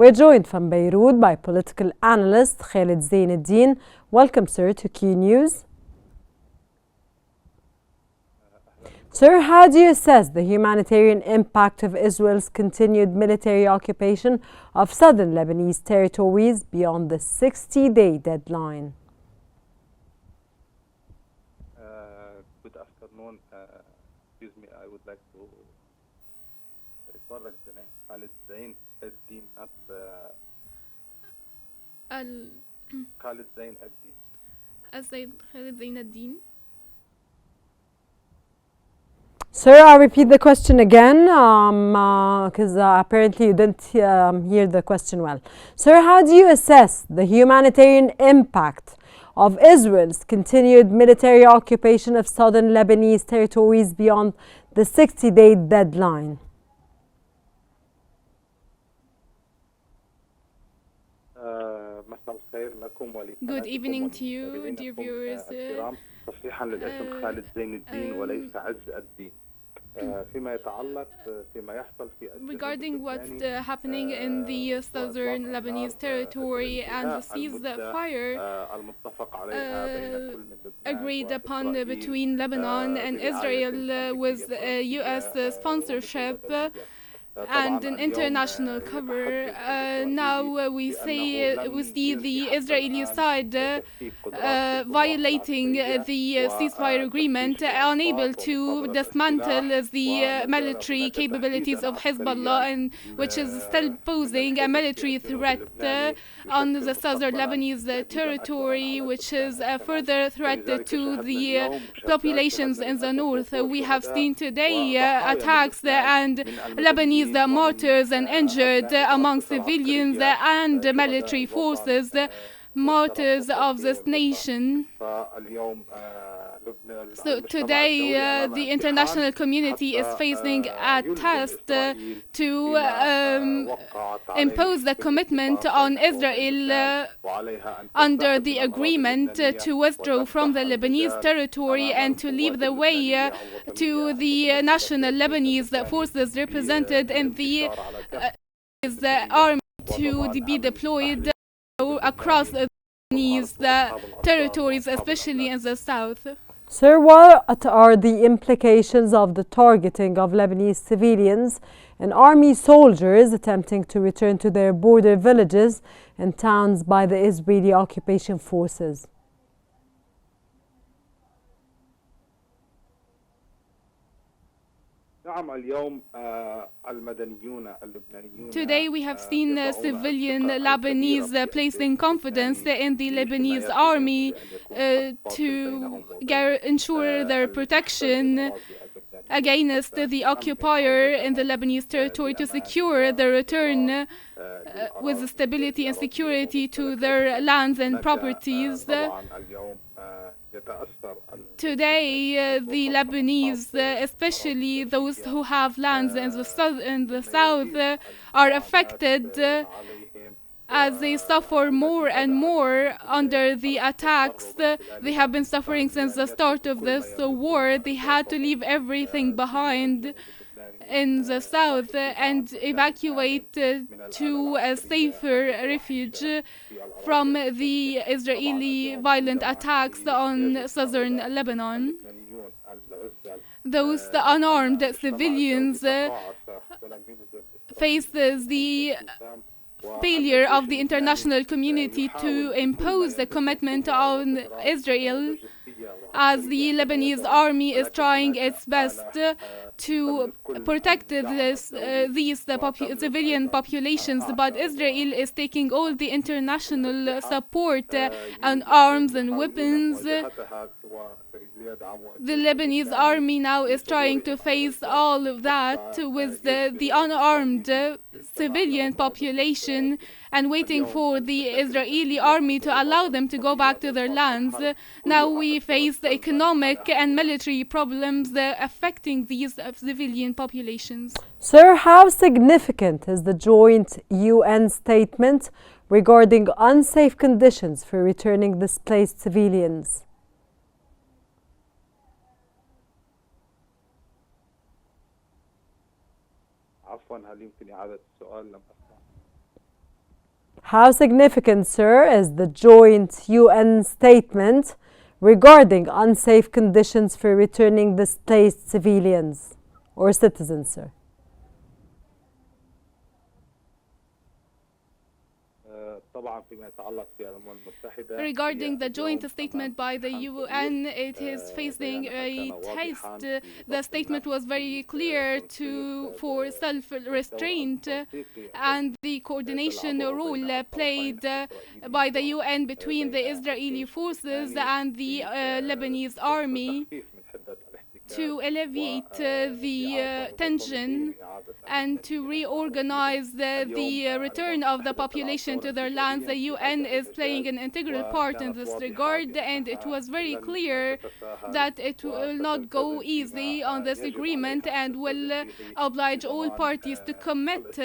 We're joined from Beirut by political analyst Khaled Zein Eddine. Welcome, sir, to Qnews. Sir, how do you assess the humanitarian impact of Israel's continued military occupation of southern Lebanese territories beyond the 60-day deadline? Good afternoon. Excuse me, I would like to correct the name Khaled Zein Eddine, not Khaled Zein Eddine. Khaled Zein Eddine. Sir, I'll repeat the question again because apparently you didn't hear the question well. Sir, how do you assess the humanitarian impact of Israel's continued military occupation of southern Lebanese territories beyond the 60-day deadline? Good evening to you, dear viewers. تصحيحا للاسم خالد زين الدين وليس عز الدين. فيما يتعلق فيما يحصل في Regarding what's happening in the southern Lebanese territory and the ceasefire agreed upon between Lebanon and Israel with U.S. sponsorship and an international cover. Now we see the Israeli side violating the ceasefire agreement, unable to dismantle the military capabilities of Hezbollah, and which is still posing a military threat on the southern Lebanese territory, which is a further threat to the populations in the north. We have seen today attacks and Lebanese martyrs and injured among civilians and military forces, martyrs of this nation. So today the international community is facing a test to impose the commitment on Israel under the agreement to withdraw from the Lebanese territory and to leave the way to the national Lebanese forces represented in the army to be deployed across the Lebanese territories, especially in the south. Sir, what are the implications of the targeting of Lebanese civilians and army soldiers attempting to return to their border villages and towns by the Israeli occupation forces? Today we have seen civilian Lebanese placing confidence in the Lebanese army to ensure their protection against the occupier in the Lebanese territory, to secure the return with stability and security to their lands and properties. Today, the Lebanese, especially those who have lands in the south, are affected as they suffer more and more under the attacks they have been suffering since the start of this war. They had to leave everything behind in the south and evacuate to a safer refuge from the Israeli violent attacks on southern Lebanon. Those unarmed civilians face the failure of the international community to impose a commitment on Israel, as the Lebanese army is trying its best to protect these civilian populations, but Israel is taking all the international support and arms and weapons. The Lebanese army now is trying to face all of that with the unarmed civilian population and waiting for the Israeli army to allow them to go back to their lands. Now we face the economic and military problems affecting these civilian populations. Sir, how significant is the joint UN statement regarding unsafe conditions for returning displaced civilians? عفوا هل يمكن إعادة السؤال؟ لم أسمع. How significant, sir, is the joint UN statement regarding unsafe conditions for returning displaced civilians or citizens, sir? Regarding the joint statement by the UN, it is facing a test. The statement was very clear for self-restraint and the coordination role played by the UN between the Israeli forces and the Lebanese army to alleviate the tension and to reorganize the return of the population to their lands. The UN is playing an integral part in this regard, and it was very clear that it will not go easy on this agreement and will oblige all parties to commit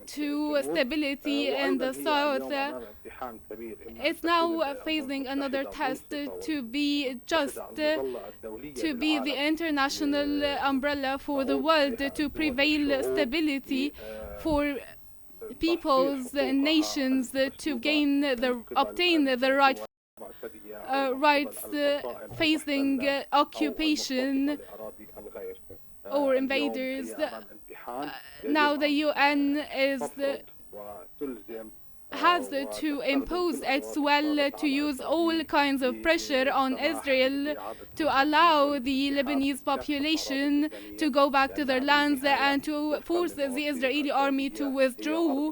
to stability in the south. It's now facing another test to be just, to be the international umbrella for the world, to prevail stability for peoples and nations to obtain the rights facing occupation or invaders. Now the UN has to impose its will to use all kinds of pressure on Israel to allow the Lebanese population to go back to their lands and to force the Israeli army to withdraw,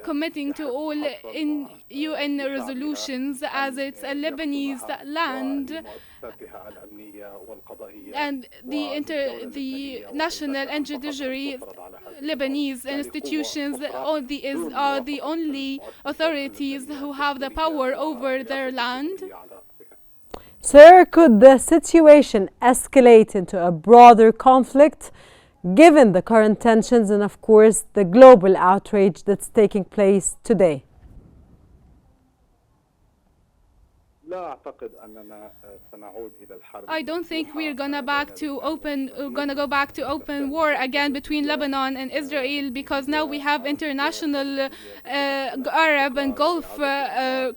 committing to all in UN resolutions as it's a Lebanese land, and the national and judiciary Lebanese institutions are the only authorities who have the power over their land. Sir, could the situation escalate into a broader conflict given the current tensions and, of course, the global outrage that's taking place today? I don't think we're gonna go back to open war again between Lebanon and Israel, because now we have international Arab and Gulf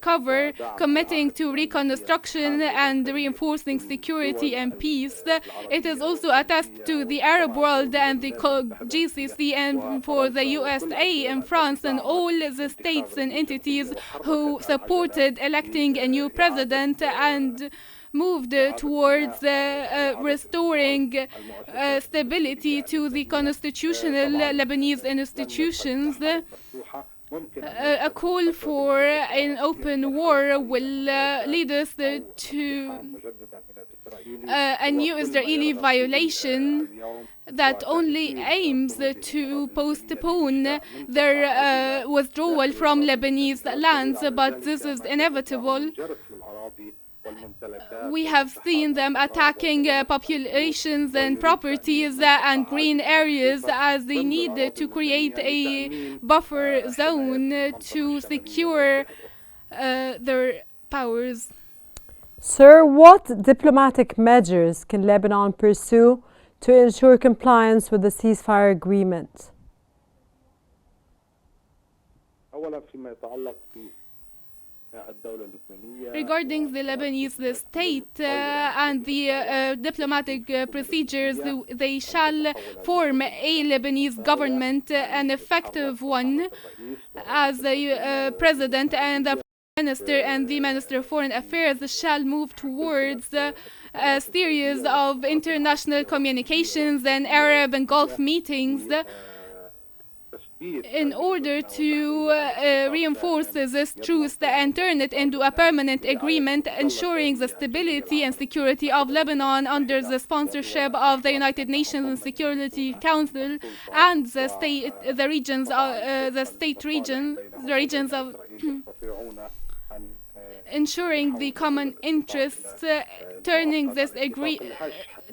cover committing to reconstruction and reinforcing security and peace. It is also a test to the Arab world and the GCC and for the USA and France and all the states and entities who supported electing a new president and moved towards restoring stability to the constitutional Lebanese institutions. A call for an open war will lead us to a new Israeli violation that only aims to postpone their withdrawal from Lebanese lands, but this is inevitable. We have seen them attacking populations and properties and green areas as they need to create a buffer zone to secure their powers. Sir, what diplomatic measures can Lebanon pursue to ensure compliance with the ceasefire agreement? Regarding the Lebanese state and the diplomatic procedures, they shall form a Lebanese government, an effective one, as the president and the minister and the minister of foreign affairs shall move towards a series of international communications and Arab and Gulf meetings in order to reinforce this truce and turn it into a permanent agreement, ensuring the stability and security of Lebanon under the sponsorship of the United Nations Security Council and the regions of ensuring the common interests, turning this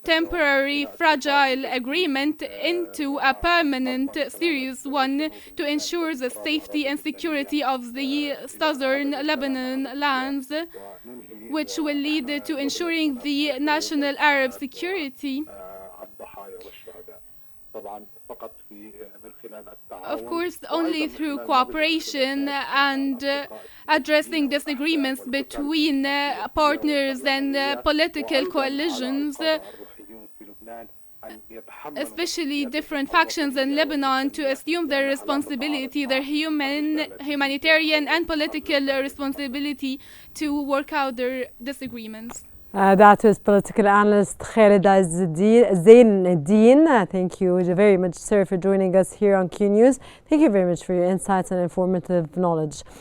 temporary fragile agreement into a permanent serious one to ensure the safety and security of the southern Lebanon lands, which will lead to ensuring the national Arab security طبعا فقط في من خلال Of التعاون. course, only through cooperation and addressing disagreements between partners and political coalitions, especially different factions in Lebanon, to assume their responsibility, their humanitarian and political responsibility to work out their disagreements. That was political analyst Khaled Zein Eddine. Thank you very much, sir, for joining us here on Qnews. Thank you very much for your insights and informative knowledge.